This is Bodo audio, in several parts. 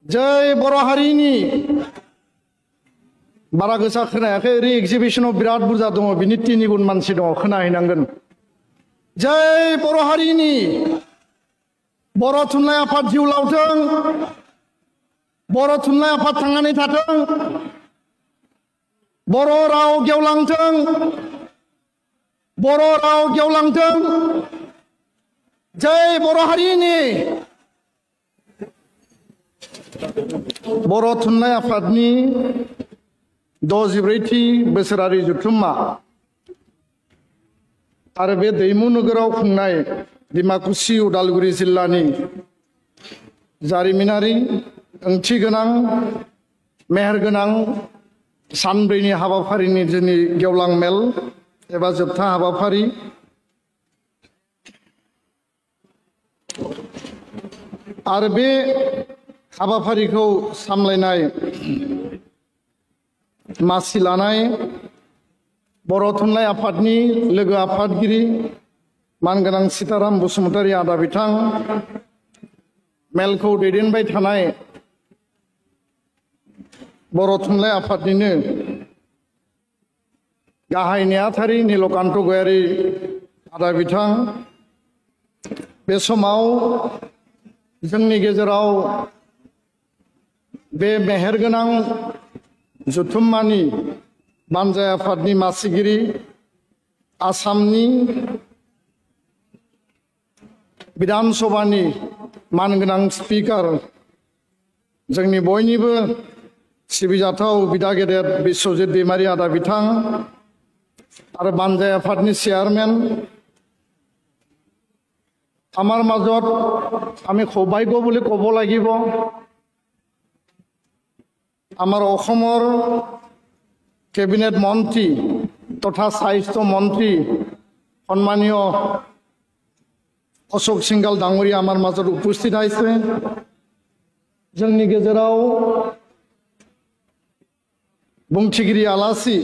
जय बर' हारिनि बारा गोसा खोनायाखै ओरै एक्जिबिशनाव बिराद बुरजा दङ बिनि 3 गुन मानसि दङ खोनाहैनांगोन जय बर' हारिनि बर' थुनलाइ आफाद जिउ लावथों बर' थुनलाइ आफाद थांनानै थाथों बर' राव गेवलांथों बर' राव गेवलांथों जय बर' हारिनि बर' थुनलाइ आफादनि 64थि बोसोरारि जथुम्मा आरो बे दैमु नोगोराव खुंनाय डिमाकुसि उदालगुरि जिल्लानि जारिमिनारि ओंथिगोनां मेहेरगोनां सानब्रैनि हाबाफारिनि दिनै गेवलां मेल एबा जोबथा हाबाफारि आरो बे हाबाफारिखौ सामलायनाय मासि लानाय बर' थुनलाइ आफादनि लोगो आफादगिरि मानगोनां सीताराम बसुमतारी आदा बिथां मेलखौ दैदेनबाय थानाय बर' थुनलाइ आफादनिनो गाहाय नेहाथारि नीलकान्त गयारी आदा बिथां बे समाव जोंनि गेजेराव बे मेहेरगोनां जथुम्मानि बानजाय आफादनि मासिगिरि आसामनि विधान सभानि मानगोनां स्पिकार जोंनि बयनिबो सिबिजाथाव बिदा गेदेर बिश्वजित दैमारी आदा बिथां आरो बानजाय आफादनि चेयारमेन आमार মাজত আমি সৌভাগ্য বুলি ক'ব লাগিব আমাৰ অসমৰ কেবিনেট মন্ত্ৰী তথা স্বাস্থ্য মন্ত্ৰী সন্মানীয় অশোক সিংগাল ডাঙৰীয়া আমাৰ মাজত উপস্থিত আছে जोंनि गेजेराव बुंथिगिरि आलासि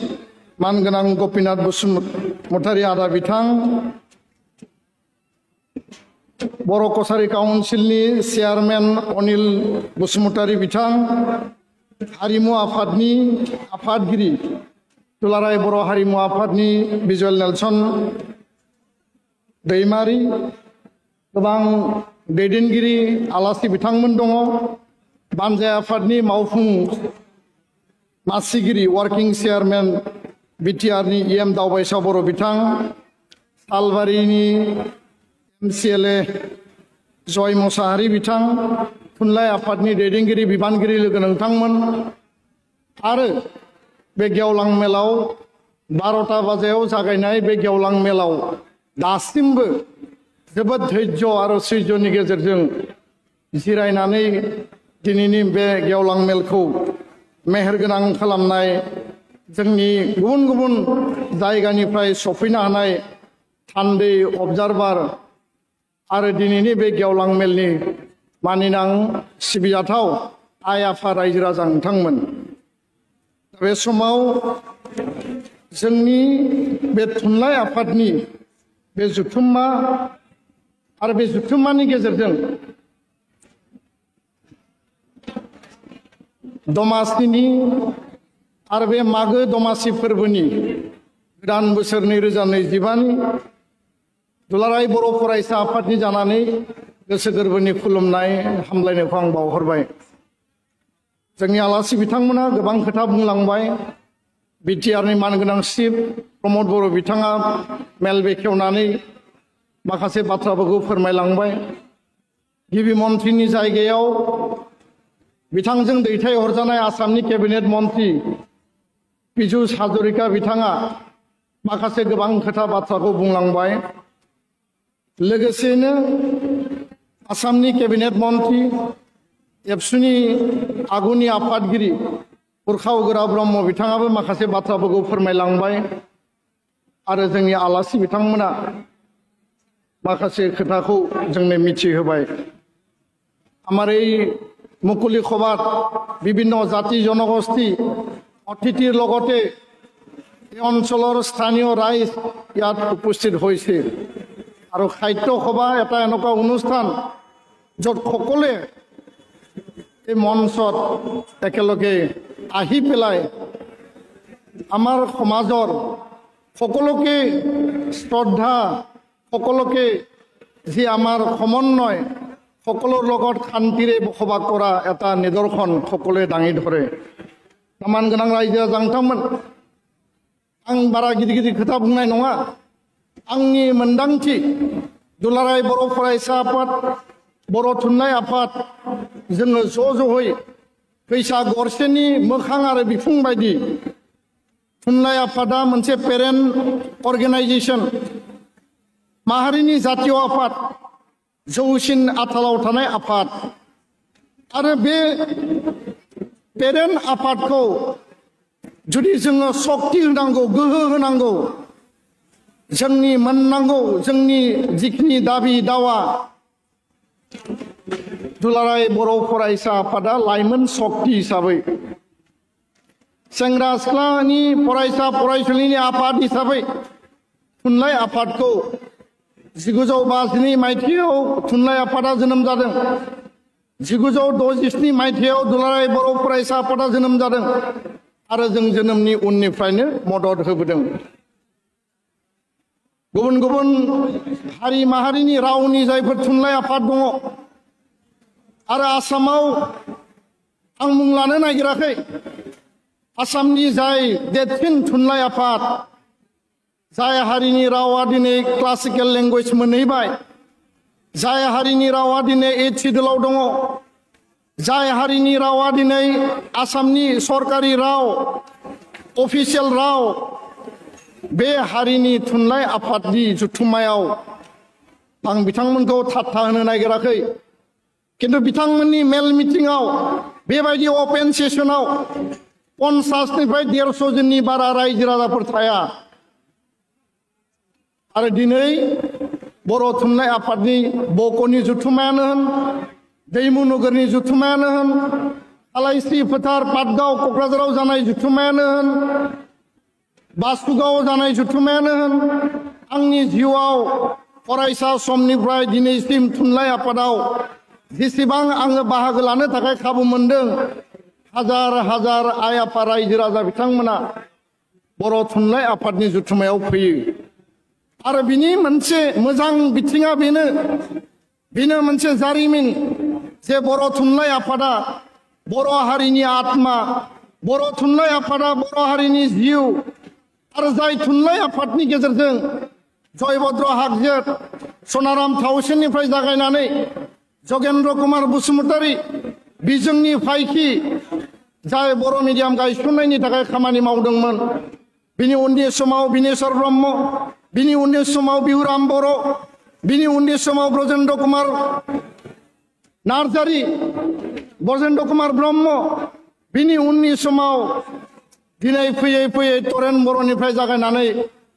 मानगोनां गपिनाथ बसुमतारी आदा बिथां बर' कसारी काउन्सिलनि चेयारमेन अनिल बसुमतारी बिथां हारिमु आफादनि आफादगिरि दुलाराय बर' हारिमु आफादनि बिजुएल नेलसन दैमारी गोबां दैदेनगिरि आलासि बिथांमोन दङ बानजाय आफादनि मावफुं मासिगिरि वार्किं चेयारमेन बिटिआरनि इएम दावबायसा बर' बिथां सालबारिनि एमसिएलए जय मोसाहारी बिथां थुनलाइ आफादनि दैदेनगिरि बिबानगिरि लोगो नोंथांमोन आरो बे गेवलां मेलाव 12टा बाजियाव जागायनाय बे गेवलां मेलाव दासिमबो जोबोद धैर्य आरो सैज्यनि गेजेरजों जिरायनानै दिनैनि बे गेवलां मेलखौ मेहेरगोनां खालामनाय जोंनि गुबुन गुबुन जायगानिफ्राय सफैनो हानाय थान्दै अबजारभार आरो दिनैनि बे गेवलां मेलनि मानिनां सिबिजाथाव आइ आफा रायजो राजा नोंथांमोन बे समाव जोंनि बे थुनलाइ आफादनि बे जथुम्मा आरो बे जथुम्मानि गेजेरजों दमासिनि आरो बे मागो दमासि फोरबोनि गोदान बोसोर 2025नि दुलाराय बर' फरायसा आफादनि जानानै गोसो गोरबोनि खुलुमनाय हामलायनायखौ आं बावहरबाय जोंनि आलासि बिथांमोना गोबां खोथा बुंलांबाय बिटिआरनि मानगोनां चिफ प्रमद बर' बिथाङा मेल बेखेवनानै माखासे बाथ्राफोरखौ फोरमायलांबाय गिबि मन्थ्रिनि जायगायाव बिथांजों दैथायहरजानाय आसामनि केबिनेट मन्त्रि पीयूष हाजरिका बिथाङा माखासे गोबां खोथा बाथ्राखौ बुंलांबाय लोगोसेनो आसामनि केबिनेट मन्त्रि एबसुनि आगुनि आफादगिरि उर्खाव गोरा ब्रह्म बिथाङाबो माखासे बाथ्राफोरखौ फोरमायलांबाय आरो जोंनि आलासि बिथांमोना माखासे खोथाखौ जोंनो मिथिहोबाय আমার এই মুকলি সভাত বিভিন্ন জাতি জনগোষ্ঠী অতিথিৰ লগতে এই অঞ্চলৰ স্থানীয় ৰাইজ ইয়াত উপস্থিত হৈছে আৰু খাদ্য সভা এটা এনেকুৱা অনুষ্ঠান য'ত সকলোৱে এই মঞ্চত একেলগে আহি পেলাই আমাৰ সমাজৰ সকলোকে শ্ৰদ্ধা সকলোকে যি আমাৰ সমন্বয় সকলোৰ লগত শান্তিৰে বসবাস কৰা এটা নিদৰ্শন সকলোৱে দাঙি ধৰে সমান গোনাं ৰাইজো जांथांमोन आं बारा गिदिर गिदिर खोथा बुंनाय नङा आंनि मोनदांथि दुलाराय बर' फरायसा आफाद बर' थुनलाइ आफाद जोङो ज'ज'यै फैसा गरसेनि मोखां आरो बिखुं बायदि थुनलाइ आफादा मोनसे पेरेन्ट अर्गेनाइजेशन माहारिनि जातीय आफाद जौसिन आथालाव थानाय आफाद आरो बे पेरेन्ट आफादखौ जुदि जोङो शक्ति होनांगौ गोहो होनांगौ जोंनि मोननांगौ जोंनि जिखिनि दाबि दावा दुलाराय बर' फरायसा आफादा लाइमोन शक्ति हिसाबै सेंग्रा सिख्लानि फरायसा फरायसुलिनि आफाद हिसाबै थुनलाइ आफादखौ 1952 मायथाइयाव थुनलाइ आफादा जोनोम जादों 1967 मायथाइयाव दुलाराय बर' फरायसा आफादा जोनोम जादों आरो जों जोनोमनि उननिफ्रायनो मदद होबोदों गुबुन गुबुन हारि माहारिनि रावनि जायफोर थुनलाइ आफाद दङ आरो आसामाव आं मुं लानो नागिराखै आसामनि जाय देरसिन थुनलाइ आफाद जाय हारिनि रावा दिनै क्लासिकेल लेंगुवेज मोनहैबाय जाय हारिनि रावा दिनै 8 सिडुलाव दङ जाय हारिनि रावा दिनै आसामनि सरकारि राव अफिसियेल राव बे हारिनि थुनलाइ आफादनि जुथुम्मायाव आं बिथांमोनखौ थाथा होनो नागिराखै किन्तु बिथांमोननि मेल मिटिंआव बेबायदि अपेन सेसनाव 50 निफ्राय 150 जननि बारा रायजो राजाफोर थाया आरो दिनै बर' थुनलाइ आफादनि बक'नि जुथुम्मायानो होन दैमु नगरनि जुथुम्मायानो होन आलायस्रि फोथार पाटगाव क'क्राझाराव जानाय जुथुम्मायानो होन बासुगाव जानाय जुथुम्मायानो होन आंनि जिउआव फरायसा समनिफ्राय दिनैसिम थुनलाइ आफादाव जेसेबां आङो बाहागो लानो थाखाय खाबु मोनदों हाजार हाजार आइ आफा रायजो राजा बिथांमोना बर' थुनलाइ आफादनि जुथुम्मायाव फैयो आरो बिनि मोनसे मोजां बिथिङा बेनो मोनसे जारिमिन जे बर' थुनलाइ आफादा बर' हारिनि आत्मा बर' थुनलाइ आफादा बर' हारिनि जिउ आरो जाय थुनलाइ आफादनि गेजेरजों जयभद्र हागजेट सनाराम थाउसेननिफ्राय जागायनानै जगेन्द्र कुमार बसुमतारी बिजोंनि फायखि जाय बर' मिडियाम गायसननायनि थाखाय खामानि मावदोंमोन बिनि उननि समाव बिनेश्वर ब्रह्म बिनि उननि समाव बिहुराम बर' बिनि उननि समाव ब्रजेन्द्र कुमार नार्जारी ब्रजेन्द्र कुमार ब्रह्म बिनि उननि समाव दिनै फैयै फैयै तरेन बर'निफ्राय जागायनानै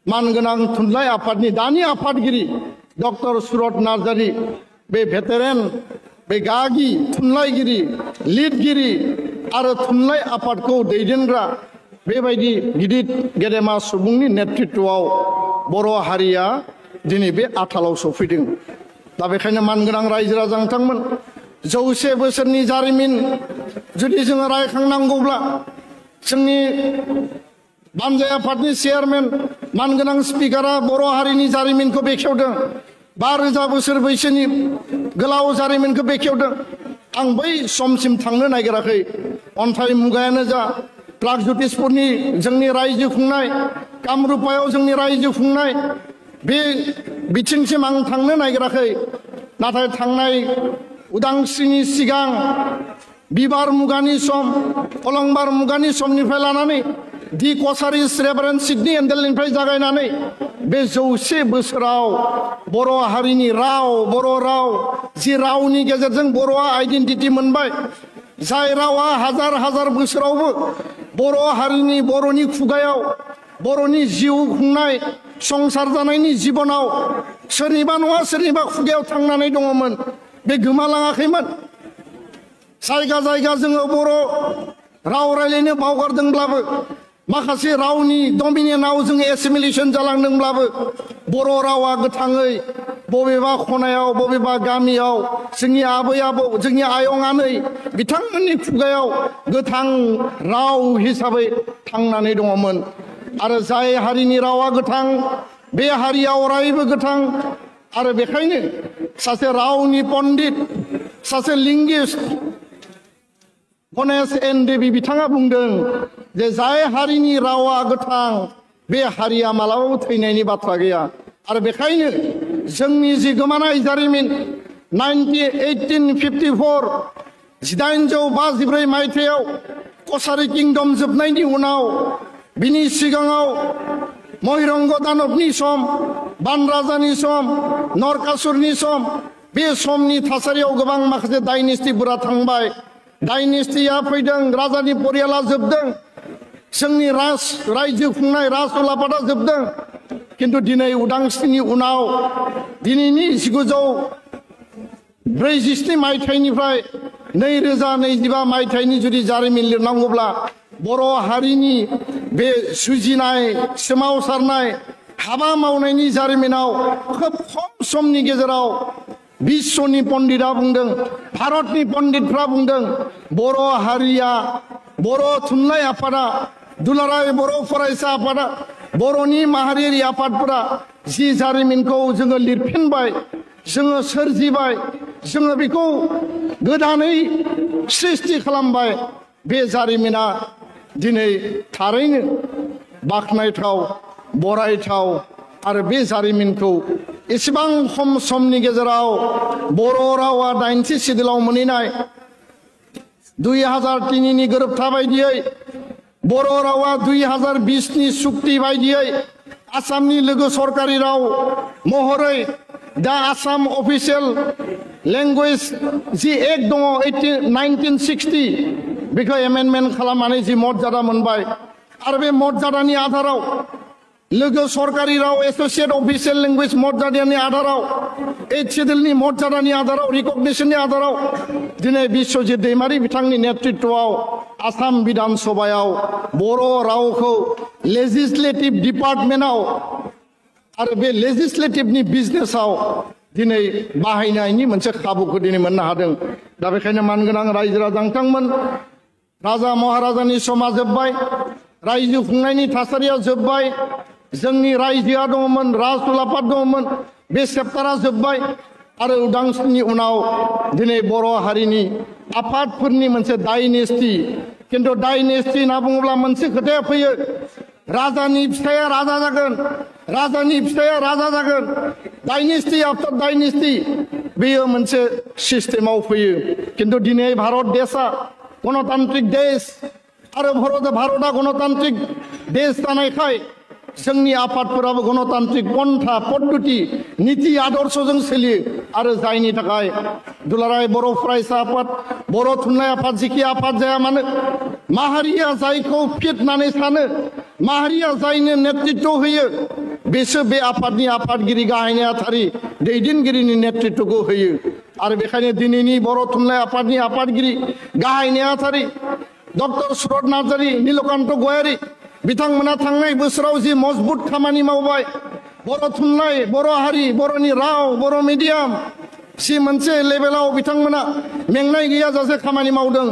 मानगोनां थुनलाइ आफादनि दानि आफादगिरि डक्टर सुरत नार्जारी बे भेटेरेन बे गागि थुनलाइगिरि लिरगिरि आरो थुनलाइ आफादखौ दैदेनग्रा बेबायदि गिदिर गेदेमा सुबुंनि नेतृत्वआव बर' हारिया दिनै बे आथालाव सफैदों दा बेखायनो मानगोनां रायजो राजा बिथांमोन 100 बोसोरनि जारिमिन जुदि जोङो रायखांनांगौब्ला जोंनि बानजाय आफादनि चेयारमेन मानगोनां स्पिकारा बर' हारिनि जारिमिनखौ बेखेवदों 5000 बोसोर बैसोनि गोलाव जारिमिनखौ बेखेवदों आं बै समसिम थांनो नागिराखै अन्थाइ मुगायानो जा प्रागज्योतिषपुरनि जोंनि रायजो खुंनाय कामरुपायाव जोंनि रायजो खुंनाय बे बिथिंसिम आं थांनो नागिराखै नाथाय थांनाय उदांस्रिनि सिगां बिबार मुगानि सम अलंबार मुगानि समनिफ्राय लानानै दि कसारिस रेभारेन्ड सिडनी एन्डेलनिफ्राय जागायनानै बे 100 बोसोराव बर' हारिनि राव बर' राव जि रावनि गेजेरजों बर'आ आइडेन्टिटि मोनबाय जाय रावा हाजार हाजार बोसोरावबो बर' हारिनि बर'नि खुगायाव बर'नि जिउ खुंनाय संसार जानायनि जिबनाव सोरनिबा नङा सोरनिबा खुगायाव थांनानै दङमोन बे गोमालाङाखैमोन जायगा जायगा जोङो बर' राव रायलायनो बावगारदोंब्लाबो माखासे रावनि डमिनेन्टआव जोङो एसिमिलेसन जालांदोंब्लाबो बर' रावा गोथाङै बबेबा खनायाव बबेबा गामियाव जोंनि आबै आबौ जोंनि आयं आनै बिथांमोननि खुगायाव गोथां राव हिसाबै थांनानै दङमोन आरो जाय हारिनि रावा गोथां बे हारिया अरायबो गोथां आरो बेखायनो सासे रावनि पण्डित सासे लिंगिस्ट गणेश एन देवी बिथाङा बुंदों जे जाय हारिनि रावा गोथां बे हारिया मालाबाबो थैनायनि बाथ्रा गैया आरो बेखायनो जोंनि जि गोमानाय जारिमिन 1854 1854 मायथाइयाव कसारी किंडम जोबनायनि उनाव बिनि सिगाङाव महिरंग दानबनि सम बान राजानि सम नरकासुरनि सम बे समनि थासारियाव गोबां माखासे डाइनेस्टिफोरा थांबाय डाइनेस्टिया फैदों राजानि परियाला जोबदों जोंनि रायजो खुंनाय राजउलाफादा जोबदों किन्तु दिनै उदांस्रिनि उनाव दिनैनि 1947 मायथाइनिफ्राय 2025 मायथाइनि जुदि जारिमिन लिरनांगौब्ला बर' हारिनि बे जुजिनाय सोमावसारनाय हाबा मावनायनि जारिमिनाव खोब खम समनि गेजेराव विश्वनि पण्डितआ बुंदों भारतनि पण्डितफ्रा बुंदों बर' हारिया बर' थुनलाइ आफादा दुलाराय बर' फरायसा आफादा बर'नि माहारियारि आफादफोरा जि जारिमिनखौ जोङो लिरफिनबाय जोङो सोरजिबाय जोङो बेखौ गोदानै सृष्टि खालामबाय बे जारिमिना दिनै थारैनो बाख्नायथाव बरायथाव आरो बे जारिमिनखौ एसेबां खम समनि गेजेराव बर' रावा 80 सिडिउलाव मोनहैनाय 2003 नि गोरोबथा बायदियै बर' रावा 2020 नि सुक्ति बायदियै आसामनि लोगो सरकारि राव महरै दा आसाम अफिसियेल लेंगुवेज जि एक्ट दङ 1960 बेखौ एमेन्डमेन्ट खालामनानै जि मर्यादा मोनबाय आरो बे मर्यादानि आधाराव लोगो सरकारि राव एसोसिएट अफिसियेल लेंगुवेज मर्यादानि आधाराव 8 सिडिउलनि मर्यादानि आधाराव रिकगनिशननि आधाराव दिनै बिश्वजित दैमारि बिथांनि नेतृत्वआव आसाम बिधान सभायाव बर' रावखौ लेजिस्लेटिभ डिपार्टमेन्टआव आरो बे लेजिस्लेटिभनि बिजनेसाव दिनै बाहायनायनि मोनसे खाबुखौ दिनै मोननो हादों दा बेखायनो मानगोनां रायजो राजा नोंथांमोन राजा महाराजानि समा जोब्बाय रायजो खुंनायनि थासारिया जोब्बाय जोंनि रायजोआ दङमोन राजउलाफाद दङमोन बे चेप्टारा जोब्बाय आरो उदांस्रिनि उनाव दिनै बर' हारिनि आफादफोरनि मोनसे डाइनेस्टि किन्तु डाइनेस्टि होनना बुङोब्ला मोनसे खोथाया फैयो राजानि फिसाया राजा जागोन राजानि फिसाया राजा जागोन डाइनेस्टि आफ्टार डाइनेस्टि बेयो मोनसे सिस्टेमाव फैयो किन्तु दिनै भारत देशा गणतान्त्रिक देश आरो भारतआ गणतान्त्रिक देश जानायखाय जोंनि आफादफोराबो गणतान्त्रिक पन्था पद्धति नीति आदर्शजों सोलियो आरो जायनि थाखाय दुलाराय बर' फरायसा आफाद बर' थुनलाइ आफाद जिखि आफाद जाया मानो माहारिया जायखौ फिट होननानै सानो माहारिया जायनो नेतृत्व होयो बेसो बे आफादनि आफादगिरि गाहाय नेहाथारि दैदेनगिरिनि नेतृत्वखौ होयो आरो बेखायनो दिनैनि बर' थुनलाइ आफादनि आफादगिरि गाहाय नेहाथारि डक्टर सुरत नार्जारि नीलकान्त गयारि बिथांमोना थांनाय बोसोराव जि मजबुत खामानि मावबाय बर' थुनलाइ बर' हारि बर'नि राव बर' मिडियाम जि मोनसे लेभेलाव बिथांमोना मेंनाय गैयाजासे खामानि मावदों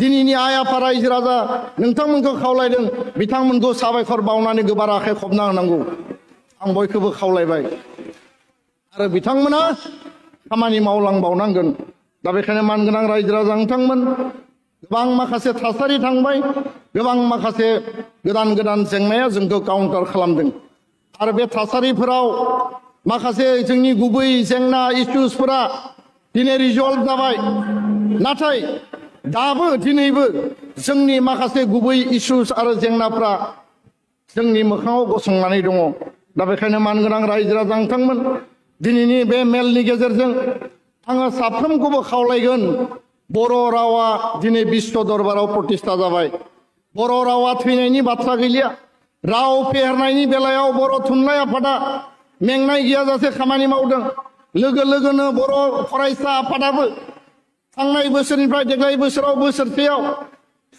दिनैनि आइ आफा रायजो राजा नोंथांमोनखौ खावलायदों बिथांमोनखौ साबायखर बावनानै गोबार आखाइ खबना होनांगौ आं बयखौबो खावलायबाय आरो बिथांमोना खामानि मावलांबावनांगोन दा बेखायनो मानगोनां रायजो राजा नोंथांमोन गोबां माखासे थासारि थांबाय गोबां माखासे गोदान गोदान जेंनाया जोंखौ काउन्टार खालामदों आरो बे थासारिफोराव माखासे जोंनि गुबै जेंना इस्युसफोरा दिनै रिजल्भ जाबाय नाथाय दाबो दिनैबो जोंनि माखासे गुबै इस्युस आरो जेंनाफ्रा जोंनि मोखाङाव गसंनानै दङ दा बेखायनो मानगोनां रायजो राजा नोंथांमोन दिनैनि बे मेलनि गेजेरजों आङो साफ्रोमखौबो खावलायगोन बर' रावा दिनै विश्व दरबाराव प्रतिष्ठा जाबाय बर' रावा थैनायनि बाथ्रा गैलिया राव फेहेरनायनि बेलायाव बर' थुनलाइ आफादा मेंनाय गैयाजासे खामानि मावदों लोगो लोगोनो बर' फरायसा आफादाबो थांनाय बोसोरनिफ्राय देग्लाय बोसोराव बोसोरसेयाव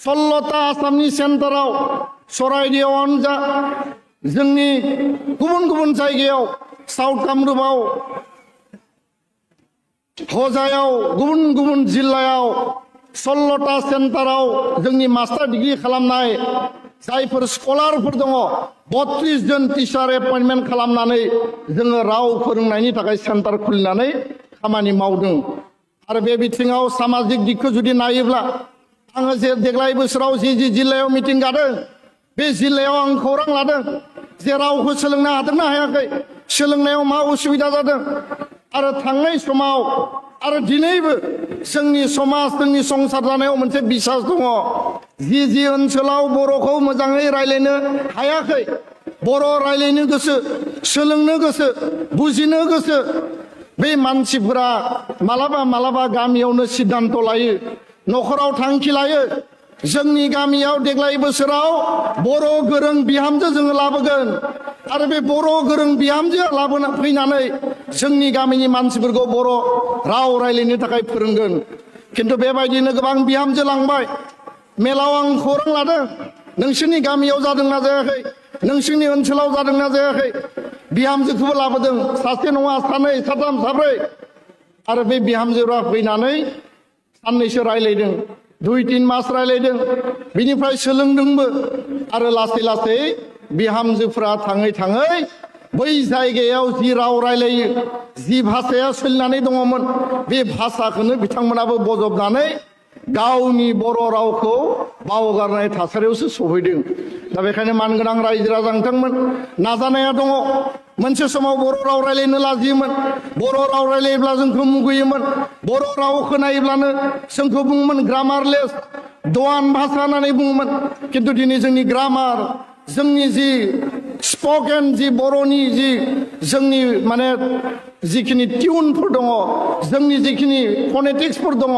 16टा आसामनि सेन्टाराव सराइदेवआनो जा जोंनि गुबुन गुबुन जायगायाव साउथ कामरुपाव हजायाव गुबुन गुबुन जिल्लायाव 16टा सेन्टाराव जोंनि मास्टार डिग्री खालामनाय जायफोर स्कलारफोर दङ 32 जन टिचार एपइन्टमेन्ट खालामनानै जोङो राव फोरोंनायनि थाखाय सेन्टार खुलिनानै खामानि मावदों आरो बे बिथिङाव सामाजिक दिगखौ जुदि नायोब्ला आङो जे देग्लाय बोसोराव जि जिल्लायाव मिटिं गादों बे जिल्लायाव आं खौरां लादों जे रावखौ सोलोंनो हादोंना हायाखै सोलोंनायाव मा उसुबिदा जादों आरो थांनाय समाव आरो दिनैबो जोंनि समाज जोंनि संसार जानायाव मोनसे बिसास दङ जि ओनसोलाव बर'खौ मोजाङै रायलायनो हायाखै बर' रायलायनो गोसो सोलोंनो गोसो बुजिनो गोसो बे मानसिफोरा मालाबा गामियावनो सिद्धान्त लायो नखराव थांखि लायो जोंनि गामियाव देग्लाय बोसोराव बर' गोरों बिहामजो जोङो लाबोगोन आरो बे बर' गोरों बिहामजो लाबोना फैनानै जोंनि गामिनि मानसिफोरखौ बर' राव रायलायनो थाखाय फोरोंगोन किन्तु बेबायदिनो गोबां बिहामजो लांबाय मेलाव आं खौरां लादों नोंसोरनि गामियाव जादोंना जायाखै नोंसोरनि ओनसोलाव जादोंना जायाखै बिहामजोखौबो लाबोदों सासे नङा सानै साथाम साब्रै आरो बे बिहामजोफ्रा फैनानै साननैसो रायलायदों 2-3 मास रायलायदों बिनिफ्राय सोलोंदोंबो आरो लासै लासै बिहामजोफ्रा थाङै बै जायगायाव जि राव रायलायो जि भाषाया सोलिनानै दङमोन बे भाषाखौनो बिथांमोनाबो बजबनानै गावनि बर' रावखौ बावगारनाय थासारियावसो सफैदों दा बेखायनो मानगोनां रायजो राजा नोंथांमोन नाजानाया दङ मोनसे समाव बर' राव रायलायनो लाजियोमोन बर' राव रायलायोब्ला जोंखौ मुगैयोमोन बर' राव खोनायोब्लानो जोंखौ बुङोमोन ग्रामारलेस दवान भाषा होननानै बुङोमोन किन्तु दिनै जोंनि ग्रामार जोंनि जि स्पोकेन जि बर'नि जि जोंनि माने जिखिनि टिउनफोर दङ जोंनि जिखिनि फनेटिक्सफोर दङ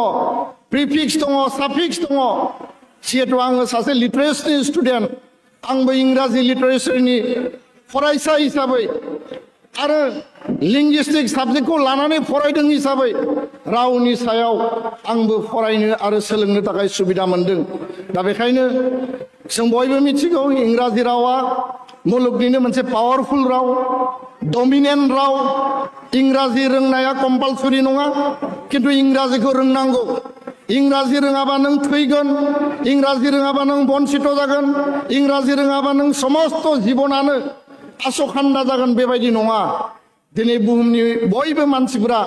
प्रिफिक्स दङ साफिक्स दङ जिहेतु आङो सासे लिटारेचारनि स्टुडेन्ट आंबो इंराजि लिटारेचारनि फरायसा हिसाबै आरो लिंगुइस्टिक साबजेक्टखौ लानानै फरायदों हिसाबै रावनि सायाव आंबो फरायनो आरो सोलोंनो थाखाय सुबिदा मोनदों दा बेखायनो जों बयबो मिथिगौ इंराजि रावा मुलुगनिनो मोनसे पावारफुल राव डमिनेन्ट राव इंराजि रोंनाया कम्पालसरि नङा किन्तु इंराजिखौ रोंनांगौ इंराजि रोङाबा नों थैगोन इंराजि रोङाबा नों बन्सित जागोन इंराजि रोङाबा नों समस्त जीबनानो आसखान्दा जागोन बेबायदि नङा दिनै बुहुमनि बयबो मानसिफोरा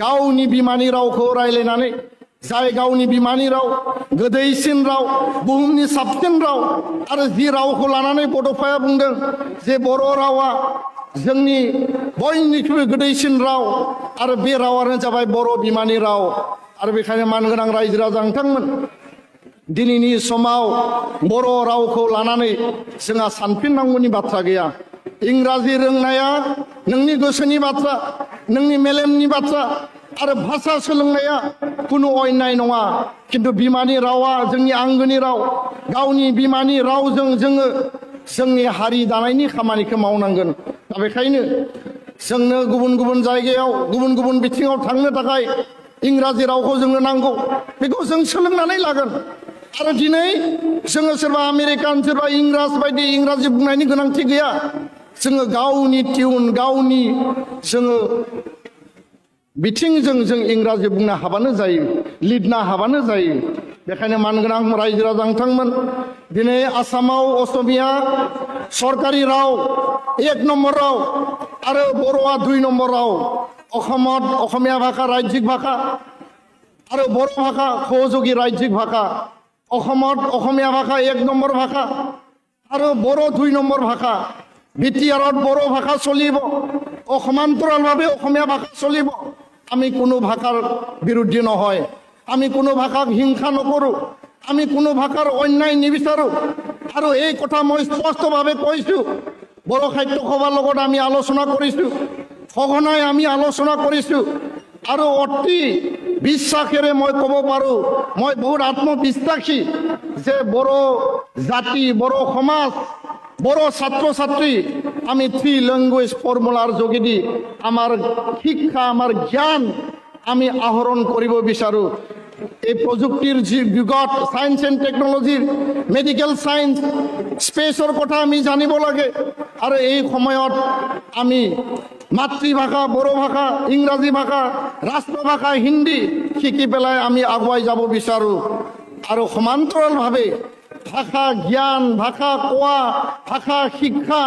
गावनि बिमानि रावखौ रायलायनानै जाय गावनि बिमानि राव गोदैसिन राव बुहुमनि साबसिन राव आरो जि रावखौ लानानै बड'फाया बुंदों जे बर' रावा जोंनि बयनिख्रुइ गोदैसिन राव आरो बे रावानो जाबाय बर' बिमानि राव आरो बेखायनो मानगोनां रायजो राजा नोंथांमोन दिनैनि समाव बर' रावखौ लानानै जोंहा सानफिननांगौनि बाथ्रा गैया इंराजि रोंनाया नोंनि गोसोनि बाथ्रा नोंनि मेलेमनि बाथ्रा आरो भाषा सोलोंनाया कुनु अन्याय नङा किन्तु बिमानि रावा जोंनि आंगोनि राव गावनि बिमानि रावजों जोङो जोंनि हारि दानायनि खामानिखौ मावनांगोन दा बेखायनो जोंनो गुबुन गुबुन जायगायाव गुबुन गुबुन बिथिङाव थांनो थाखाय इंराजि रावखौ जोंनो नांगौ बेखौ जों सोलोंनानै लागोन आरो दिनै जोङो सोरबा आमेरिकान सोरबा इंराज बायदि इंराजि बुंनायनि गोनांथि गैया जोङो गावनि टिउन गावनि जोङो बिथिंजों जों इंराजि बुंनो हाबानो जायो लिरनो हाबानो जायो बेखायनो मानगोनां रायजो राजा नोंथांमोन दिनै आसामाव असमिया सरकारि राव 1 नम्बर राव आरो बर'आ 2 नम्बर राव অসমত অসমীয়া ভাষা ৰাজ্যিক ভাষা আৰু বড়ো ভাষা সহযোগী ৰাজ্যিক ভাষা অসমত অসমীয়া ভাষা 1 নম্বৰ ভাষা আৰু বড়ো 2 নম্বৰ ভাষা বিটিআৰত বড়ো ভাষা চলিব সমান্তৰালভাৱে অসমীয়া ভাষা চলিব আমি কোনো ভাষাৰ বিৰুদ্ধে নহয় আমি কোনো ভাষাক হিংসা নকৰো আমি কোনো ভাষাৰ অন্যায় নিবিচাৰো আৰু এই কথা মই স্পষ্টভাৱে কৈছো বড়ো সাহিত্য সভাৰ লগত আমি আলোচনা কৰিছো সঘনাই আমি আলোচনা কৰিছো আৰু অতি বিশ্বাসেৰে মই ক'ব পাৰো মই বহুত আত্মবিশ্বাসী যে বড়ো জাতি বড়ো সমাজ বড়ো ছাত্ৰ ছাত্ৰী আমি 3 ল্যাঙ্গুয়েজ ফৰ্মুলাৰ যোগেদি আমাৰ শিক্ষা আমাৰ জ্ঞান আমি আহৰণ কৰিব বিচাৰো এই প্ৰযুক্তিৰ যুগত সায়েন্স এণ্ড টেকনলজিৰ মেডিকেল সায়েন্স স্পেচৰ কথা আমি জানিব লাগে আৰু এই সময়ত আমি মাতৃভাষা বড়ো ভাষা ইংৰাজী ভাষা ৰাষ্ট্ৰভাষা হিন্দী শিকি পেলাই আমি আগুৱাই যাব বিচাৰোঁ আৰু সমান্তৰালভাৱে ভাষা জ্ঞান ভাষা কোৱা ভাষা শিক্ষা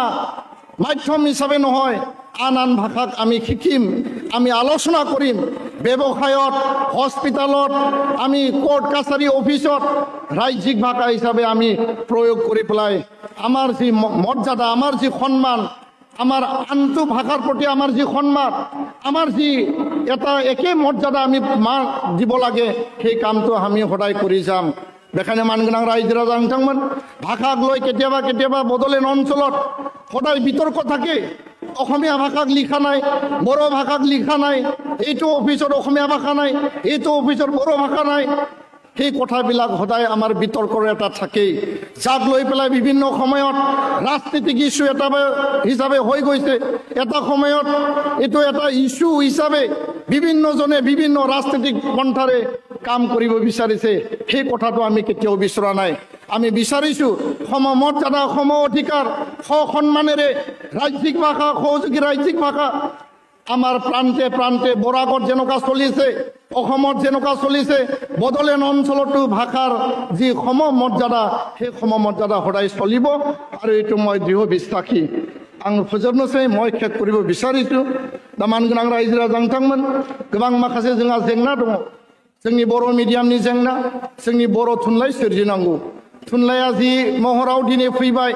মাধ্যম হিচাপে নহয় আন আন ভাষাক আমি শিকিম আমি আলোচনা কৰিম ব্যৱসায়ত হস্পিটালত আমি কোৰ্ট কাছাৰী অফিচত ৰাজ্যিক ভাষা হিচাপে আমি প্ৰয়োগ কৰি পেলাই আমাৰ যি মৰ্যাদা আমাৰ যি সন্মান আমাৰ আনটো ভাষাৰ প্ৰতি আমাৰ যি সন্মান আমাৰ যি এটা একে মৰ্যাদা আমি দিব লাগে সেই কামটো আমি সদায় কৰি যাম बेखायनो मानगोनां रायजो राजा नोंथांमोन भाषाक लय केতিয়াबा केতিয়াबा बडलेण्ड अञ्चলত সদায় বিতর্ক থাকে অসমীয়া ভাষাক লিখা নাই বড়ো ভাষাক লিখা নাই এইটো অফিসত অসমীয়া ভাষা নাই এইটো অফিসত বড়ো ভাষা নাই সেই কথাবিলাক সদায় আমাৰ বিতৰ্কৰ এটা থাকেই যাক লৈ পেলাই বিভিন্ন সময়ত ৰাজনীতিক ইস্যু এটা হিচাপে হৈ গৈছে এটা সময়ত এইটো এটা ইস্যু হিচাপে বিভিন্নজনে বিভিন্ন ৰাজনীতিক পন্থাৰে কাম কৰিব বিচাৰিছে সেই কথাটো আমি কেতিয়াও বিচৰা নাই আমি বিচাৰিছো সমমৰ্যাদা সম অধিকাৰ সন্মানেৰে ৰাজ্যিক ভাষা সহযোগী ৰাজ্যিক ভাষা আমাৰ প্ৰান্তে প্ৰান্তে বৰাকত যেনেকুৱা চলিছে অসমত যেনেকুৱা চলিছে বডলেণ্ড অঞ্চলতো ভাষাৰ যি সমমৰ্যাদা সেই সমমৰ্যাদা সদায় চলিব আৰু এইটো মই দৃঢ় বিশ্বাসী आं फोजोबनोसै মই শেষ কৰিব বিচাৰিছো दा मानगोनां रायजो राजा नोंथांमोन गोबां माखासे जोंहा जेंना दङ जोंनि बर' मिडियामनि जेंना जोंनि बर' थुनलाइ सोरजिनांगौ थुनलाइया जि महराव दिनै फैबाय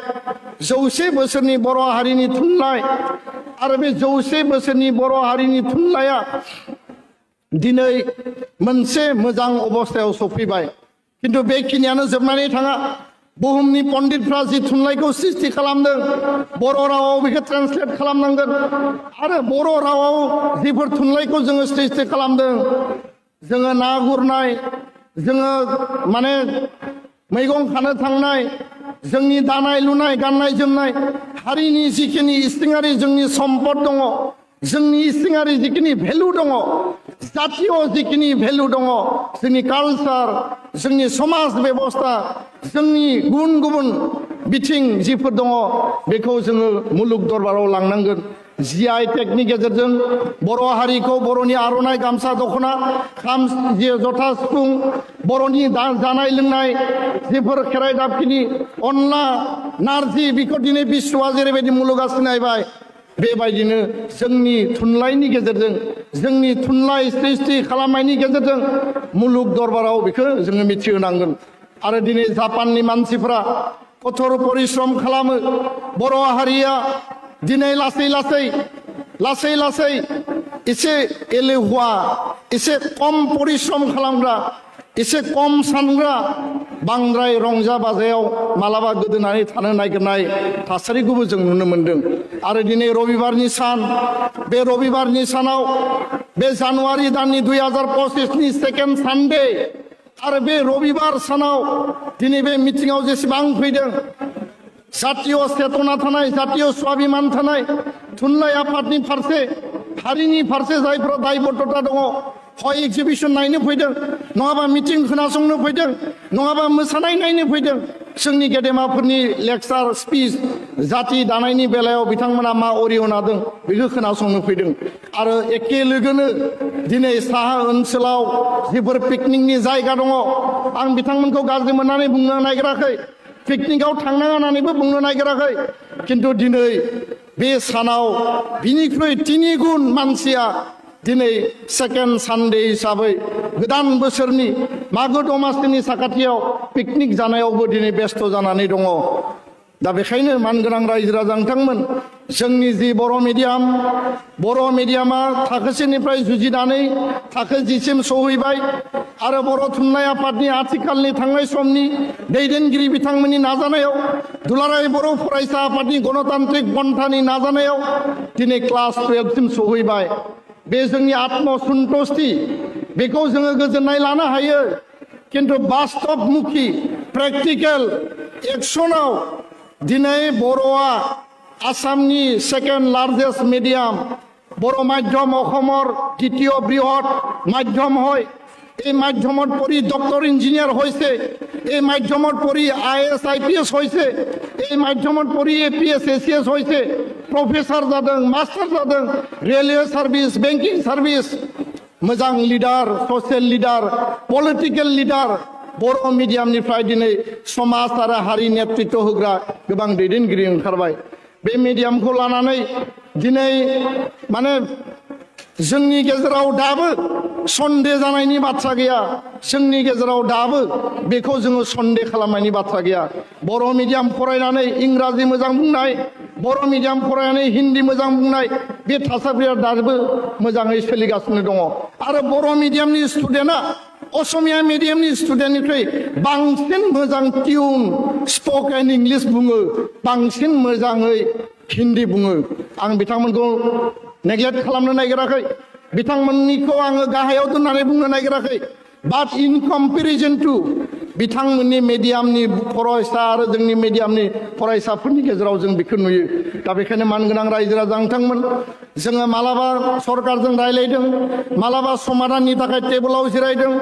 100 बोसोरनि बर' हारिनि थुनलाइ आरो बे 100 बोसोरनि बर' हारिनि थुनलाइया दिनै मोनसे मोजां अबस्थायाव सफैबाय किन्तु बेखिनियानो जोबनानै थाङा बुहुमनि पण्डितफ्रा जि थुनलाइखौ सृष्टि खालामदों बर' रावाव बेखौ ट्रान्सलेट खालामनांगोन आरो बर' रावाव जिफोर थुनलाइखौ जोङो सृष्टि खालामदों जोङो ना गुरनाय जोङो माने मैगं खानो थांनाय जोंनि दानाय लुनाय गाननाय जोमनाय हारिनि जिखिनि इसिङारि जोंनि सम्पद दङ जोंनि इसिङारि जिखिनि भेलु दङ जातीय जिखिनि भेलु दङ जोंनि कालचार जोंनि समाज बेबस्था जोंनि गुबुन गुबुन बिथिं जिफोर दङ बेखौ जोङो मुलुग दरबाराव लांनांगोन जिआइ टेकनि गेजेरजों बर' हारिखौ बर'नि आर'नाइ गामसा दख'ना खाम जथा सिफुं बर'नि जानाय लोंनाय जिफोर खेराइ दाबखिनि अनला नारजि बेखौ दिनै बिश्वआ जेरैबायदि मुलुगा सिनायबाय बेबायदिनो जोंनि थुनलाइनि गेजेरजों जोंनि थुनलाइ सृष्टि खालामनायनि गेजेरजों मुलुग दरबाराव बेखौ जोङो मिथिहोनांगोन आरो दिनै जापाननि मानसिफोरा कठोर परिश्रम खालामो बर' हारिया दिनै लासै लासै एसे एलेहुवा एसे कम परिश्रम खालामग्रा एसे कम सानग्रा बांद्राय रंजा बाजायाव मालाबा गोदोनानै थानो नागिरनाय थासारिखौबो जों नुनो मोनदों आरो दिनै रबिबारनि सान बे रबिबारनि सानाव बे जानुवारि दाननि 2025 नि सेकेन्ड सानडे आरो बे रबिबार सानाव दिनै बे मिटिंआव जेसेबां फैदों जातीय चेतना थानाय जातीय स्वाभिमान थानाय थुनलाइ आफादनि फारसे हारिनि फारसे जायफोरा दायबद्धता दङ হয় एग्जिबिशन नायनो फैदों नङाबा मिटिं खोनासंनो फैदों नङाबा मोसानाय नायनो फैदों जोंनि गेदेमाफोरनि लेक्चार स्पिच जाति दानायनि बेलायाव बिथांमोना मा अरिहना दं बेखौ खोनासंनो फैदों आरो एखे लोगोनो दिनै साहा ओनसोलाव जिफोर पिकनिकनि जायगा दङ आं बिथांमोनखौ गाज्रि मोननानै बुंनो नागिराखै पिकनिकआव थांनाङा होननानैबो बुंनो नागिराखै किन्तु दिनै बे सानाव बिनिख्रुइ 3 गुन मानसिया दिनै सेकेन्ड सानडे हिसाबै गोदान बोसोरनि मागो दमासिनि साखाथियाव पिकनिक जानायावबो दिनै बेस्थ जानानै दङ दा बेखायनो मानगोनां रायजो राजा नोंथांमोन जोंनि जि बर' मिडियामा थाखोसेनिफ्राय जुजिनानै थाखो 10 सिम सौहैबाय आरो बर' थुनलाइ आफादनि आथिखालनि थांनाय समनि दैदेनगिरि बिथांमोननि नाजानायाव दुलाराय बर' फरायसा आफादनि गणतान्त्रिक पन्थानि नाजानायाव दिनै क्लास 12 सिम सौहैबाय बे जोंनि आत्मसन्तुष्टि बेखौ जोङो गोजोननाय लानो हायो किन्तु बास्तबमुखी प्रेक्टिकल एक्शनाव दिनै बर'आ आसामनि सेकेन्ड लार्जेस्ट मिडियाम बर' माध्यम অসমৰ দ্বিতীয় বৃহৎ মাধ্যম হয় এই মাধ্যমত পঢ়ি ডক্টৰ ইঞ্জিনিয়াৰ হৈছে এই মাধ্যমত পঢ়ি IAS IPS হৈছে এই মাধ্যমত পঢ়ি APS ACS হৈছে प्रफेसर जादों मास्टार जादों रेलवे सार्भिस बेंकिं सार्भिस मोजां leader social leader political leader बर' मिडियामनिफ्राय दिनै समाज आरो हारि नेतृत्व होग्रा गोबां दैदेनगिरि ओंखारबाय बे मिडियामखौ लानानै दिनै माने जोंनि गेजेराव दाबो सन्देह जानायनि बाथ्रा गैया जोंनि गेजेराव दाबो बेखौ जोङो सन्देह खालामनायनि बाथ्रा गैया बर' मिडियाम फरायनानै इंराजि मोजां बुंनाय बर' मिडियाम फरायनानै हिन्दी मोजां बुंनाय बे थासारिया दाबो मोजाङै सोलिगासिनो दङ आरो बर' मिडियामनि स्टुडेन्टआ असमिया मिडियामनि स्टुडेन्टनिख्रुइ बांसिन मोजां टिउन स्पकेन इंलिश बुङो बांसिन मोजाङै हिन्दी बुङो आं बिथांमोनखौ नेग्लेक्ट खालामनो नागिराखै बिथांमोननिखौ आङो गाहायाव दोननानै बुंनो नागिराखै बाट इन कम्पेरिजन टु बिथांमोननि मिडियामनि फरायसा आरो जोंनि मिडियामनि फरायसाफोरनि गेजेराव जों बेखौ नुयो दा बेखायनो मानगोनां रायजो राजा नोंथांमोन जोङो मालाबा सरकारजों रायलायदों मालाबा समाधाननि थाखाय टेबोलाव जिरायदों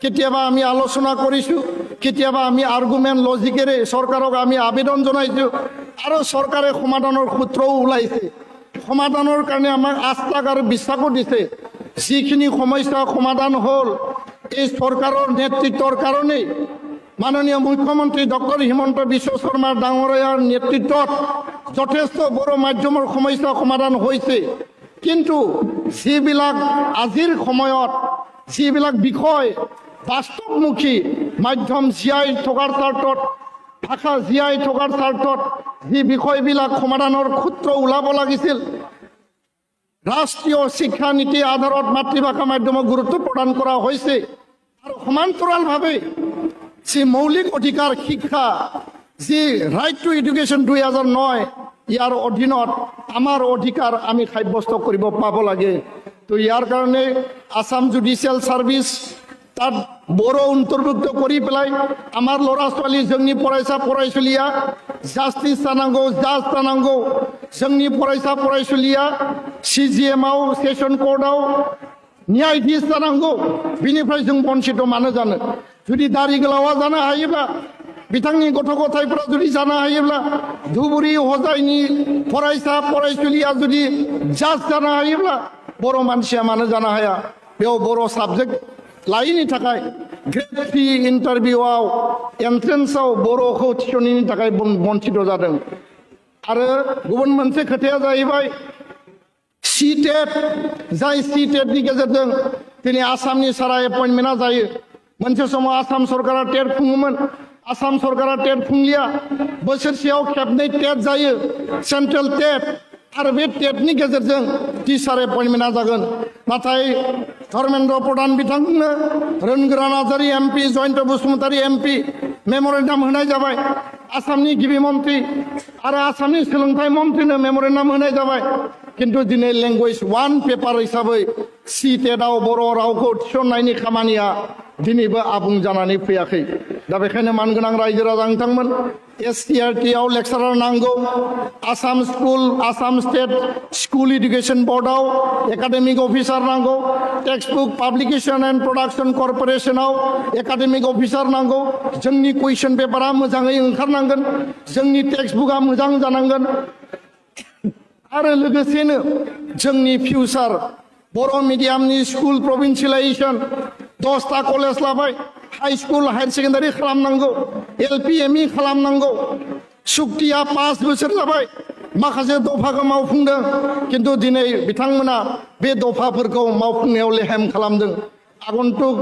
केতিয়াबा আমি আলোচনা কৰিছো কেতিয়াবা আমি আর্গুমেন্ট লজিকেৰে সরকারক আমি আবেদন জনাইছো আৰু সরকাৰে সমাধানৰ সূত্ৰও ওলাইছে সমাধানৰ কাৰণে আমাক আস্থা আৰু বিশ্বাসও দিছে যিখিনি সমস্যা সমাধান হ'ল এই সরকারের নেতৃত্বর কারণে মাননীয় মুখ্যমন্ত্রী ডক্টর হিমন্ত বিশ্ব শর্মা ডাঙৰীয়াৰ নেতৃত্বত যথেষ্ট বড় মাধ্যমৰ সমস্যা সমাধান হৈছে কিন্তু যিবিলাক আজিৰ সময়ত যিবিলাক বিষয় বাস্তৱমুখী মাধ্যম জীয়াই থকাৰ স্বাৰ্থত ভাষা জীয়াই থকাৰ স্বাৰ্থত যি বিষয়বিলাক সমাধানৰ সূত্ৰ ওলাব লাগিছিল राष्ट्रीय शिक्षा नीति आधारत मातृभाषा माध्यम गुरुत्व प्रदान करा होइसे और समान्तराल भावे जी मौलिक अधिकार शिक्षा जी राइट टू एडुकेशन 2009 यार अधीनत आमार अधिकार आमी साब्यस्त करिब पाब लागे तो यार कारणे आसाम जुडिशियल सार्विस তাত বড় অন্তর্ভুক্ত কৰি পেলাই আমাৰ লৰা ছোৱালী जोंनि फरायसा फरायसुलिया জাস্টিস জানাंगौ জাজ জানাंगौ जोंनि फरायसा फरायसुलिया সিজিএমआव सेशन कोर्टआव न्यायाधीश जानांगौ बिनिफ्राय जों बन्चित मानो जानो जुदि दारि गोलावा जानो हायोब्ला बिथांनि गथ' गथायफोरा जुदि जानो हायोब्ला धुबुरी हजाइनि फरायसा फरायसुलिया जुदि जाज जानो हायोब्ला बर' मानसिया मानो जानो हाया बेयाव बर' साबजेक्ट लायिनि थाखाय ग्रेड 3 इन्टारभिउआव एन्ट्रेन्सआव बर'खौ थिसननायनि थाखाय बन्चित जादों आरो गुबुन मोनसे खोथाया जाहैबाय सीटेट जाय सीटेटनि गेजेरजों दिनै आसामनि सारा एपइन्टमेन्टआ जायो मोनसे समाव आसाम सरकारा टेट खुङोमोन आसाम सरकारा टेट खुंलिया बोसोरसेयाव खेबनै टेट जायो सेन्ट्रेल टेट आरो बे टेटनि गेजेरजों टिचार एपइन्टमेन्टआ जागोन नाथाय धर्मेन्द्र प्रधान बिथांनो रोनगोरा नार्जारी एमपि जयन्त बसुमतारी एमपि मेमरेन्डाम होनाय जाबाय आसामनि गिबि मन्त्रि आरो आसामनि सोलोंथाय मन्त्रिनो मेमरेन्डाम होनाय जाबाय किन्तु दिनै लेंगुवेज 1 पेपार हिसाबै सीटेटआव बर' रावखौ थिसननायनि खामानिया दिनैबो आबुं जानानै फैयाखै दा बेखायनो मानगोनां रायजो राजा नोंथांमोन एससीईआरटीआव लेक्सारार नांगौ आसाम स्टेट स्कुल एडुकेशन बोर्डआव एकाडेमिक अफिसार नांगौ टेक्सटबुक पाब्लिकेशन एंड प्रोडक्शन कर्पोरेशनाव एकाडेमिक अफिसार नांगौ जोंनि कुइसन पेपारा मोजाङै ओंखारनांगोन जोंनि टेक्सटबुकआ मोजां जानांगोन आरो लोगोसेनो जोंनि फिउचार बर' मिडियामनि स्कुल प्रभिन्सियलाइजेशन 10टा कलेज लाबाय हाई स्कुल हायर सेकेन्डारि खालामनांगौ एलपि एमइ खालामनांगौ सुक्तिया 5 बोसोर जाबाय माखासे दफाखौ मावफुंदों किन्तु दिनै बिथांमोना बे दफाफोरखौ मावफुंनायाव लेहेम खालामदों आगन्तुक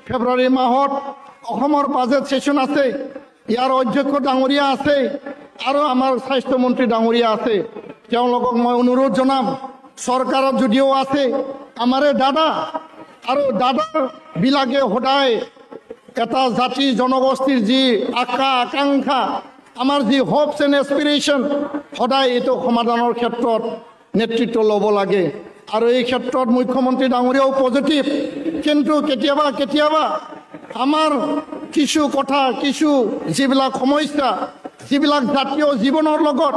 फेब्रुवारि माहत অসমৰ বাজেট সেশন আছে ইয়াৰ অধ্যক্ষ ডাঙৰীয়া আছে আৰু আমাৰ স্বাস্থ্য মন্ত্ৰী ডাঙৰীয়া আছে তেওঁলোকক মই অনুৰোধ জনাম চৰকাৰত যদিও আছে আমাৰে দাদা আৰু দাদা বিলাকে সদায় এটা জাতি জনগোষ্ঠীৰ যি আশা আকাংক্ষা আমাৰ যি হোপছ এণ্ড এছপিৰেশ্যন সদায় এইটো সমাধানৰ ক্ষেত্ৰত নেতৃত্ব ল'ব লাগে আৰু এই ক্ষেত্ৰত মুখ্যমন্ত্ৰী ডাঙৰীয়াও পজিটিভ কিন্তু কেতিয়াবা আমাৰ কিছু কথা কিছু যিবিলাক সমস্যা যিবিলাক জাতীয় জীৱনৰ লগত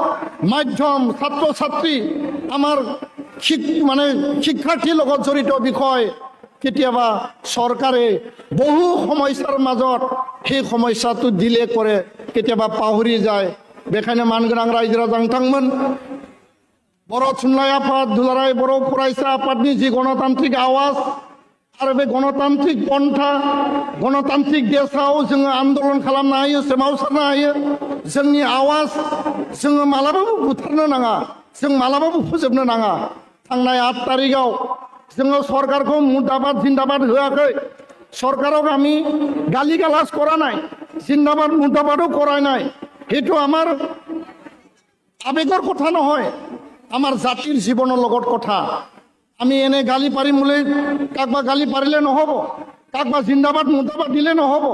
মাধ্যম ছাত্ৰ ছাত্ৰী আমাৰ শিক্ষাৰ্থীৰ লগত জড়িত বিষয় কেতিয়াবা চৰকাৰে বহু সমস্যাৰ মাজত সেই সমস্যাটো দিলে কৰে কেতিয়াবা পাহৰি যায় বেখানে মানগোনাं रायजो राजा नोंथांमोन बर' थुनलाइ आफाद दुलाराय बर' फरायसा आफादनि जि गणतान्त्रिक आवाज आरो बे गणतान्त्रिक पन्था गणतान्त्रिक देशआव जोङो आन्दलन खालामनो हायो सोमावसारनो हायो जोंनि आवाज जोङो मालाबाबो बुथारनो नाङा जों मालाबाबो फोजोबनो नाङा थांनाय 8 तारिखआव जोङो सरकारखौ मुर्दाबाद जिन्दाबाद होआखै सरकारक আমি গালিগালাজ করা নাই জিন্দাবাদ মুর্দাবাদও করাই নাই এটো আমার আবেগৰ কথা নহয় আমার জাতির জীবনের লগত কথা আমি এনে গালি পারিম বলে কাকবা গালি পারিলে নহব কাকবা জিন্দাবাদ মুর্দাবাদ দিলে নহব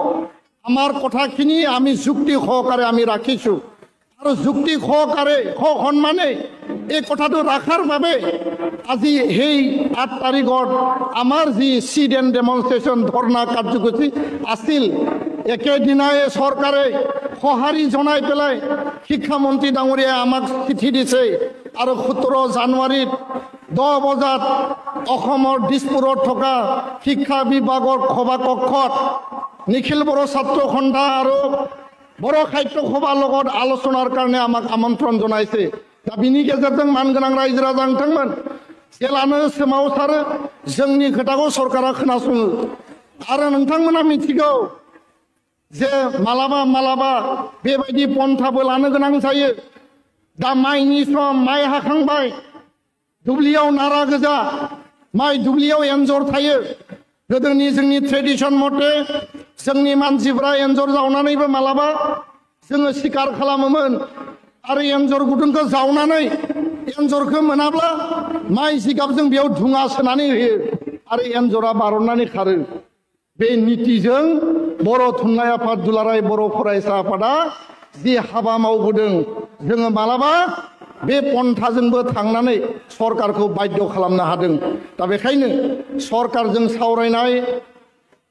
আমার কথাখিনি আমি যুক্তি সহকারে আমি রাখিছো আৰু যুক্তি সহকারে সন্মানে এই কথাটো রাখার বাবে আজি সেই 8 তারিখত আমার যি সিড এন্ড ডেমনস্ট্রেশন ধর্ণা কার্যসূচী আছিল একেদিনাই সরকারে সঁহাৰি জনাই পেলাই শিক্ষামন্ত্রী ডাঙৰীয়া আমাক চিঠি দিছে আৰু 17 জানুৱাৰীত 10 বজাত অসমৰ দিছপুৰত থকা শিক্ষা বিভাগৰ সভা কক্ষত নিখিল বড়ো ছাত্ৰ সন্থা আৰু বড়ো সাহিত্য সভাৰ লগত আলোচনাৰ কাৰণে আমাক আমন্ত্ৰণ জনাইছে दा बिनि गेजेरजों मानगोनां रायजो राजा नोंथांमोन जेलानो सोमावसारो जोंनि खोथाखौ सरकारा खोनासङो आरो नोंथांमोना मिथिगौ जे मालाबा मालाबा बेबायदि पन्थाबो लानो गोनां जायो दा माइनि सम माइ हाखांबाय दुब्लियाव नारा गोजा माइ दुब्लियाव एन्जर थायो गोदोनि जोंनि ट्रेडिशन मथे जोंनि मानसिफ्रा एन्जर जावनानैबो मालाबा जोङो शिकार खालामोमोन आरो एन्जर गुदुंखौ जावनानै एन्जरखौ मोनाब्ला माइ जिगाबजों बेयाव धुङा सोनानै होयो आरो एन्जरा बारननानै खारो बे नीतिजों बर' थुनलाइ आफाद दुलाराय बर' फरायसा आफादा जि हाबा मावबोदों जोङो मालाबा बे पन्थाजोंबो थांनानै सरकारखौ बाध्य खालामनो हादों दा बेखायनो सरकारजों सावरायनाय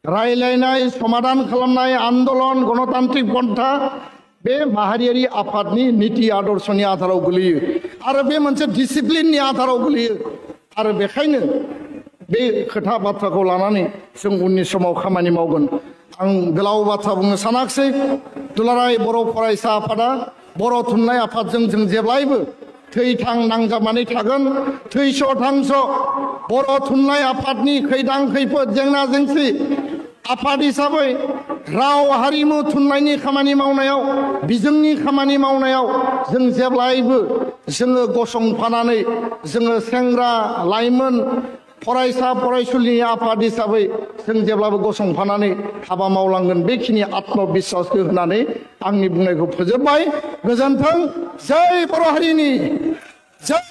रायलायनाय समाधान खालामनाय आन्दलन गणतान्त्रिक पन्था बे माहारियारि आफादनि नीति आदर्शनि आधाराव गोलैयो आरो बे मोनसे डिसिप्लिननि आधाराव गोलैयो आरो बेखायनो बे खोथा बाथ्राखौ लानानै जों उननि समाव खामानि मावगोन आं गोलाव बाथ्रा बुंनो सानाखिसै दुलाराय बर' फरायसा आफादा बर' थुनलाइ आफादजों जों जेब्लायबो थैथां नांजाबनानै थागोन थैस' थांस' बर' थुनलाइ आफादनि खैदां खैफोद जेंना जेंसि आफाद हिसाबै राव हारिमु थुनलाइनि खामानि मावनायाव बिजोंनि खामानि मावनायाव जों जेब्लायबो जोङो गसंफानानै जोङो सेंग्रा लाइमोन फरायसा फरायसुलिनि आफाद हिसाबै जों जेब्लाबो गसंफानानै हाबा मावलांगोन बेखिनि आत्मविश्वासखौ होनानै आंनि बुंनायखौ फोजोबबाय गोजोन्थों जय बर' हारिनि जय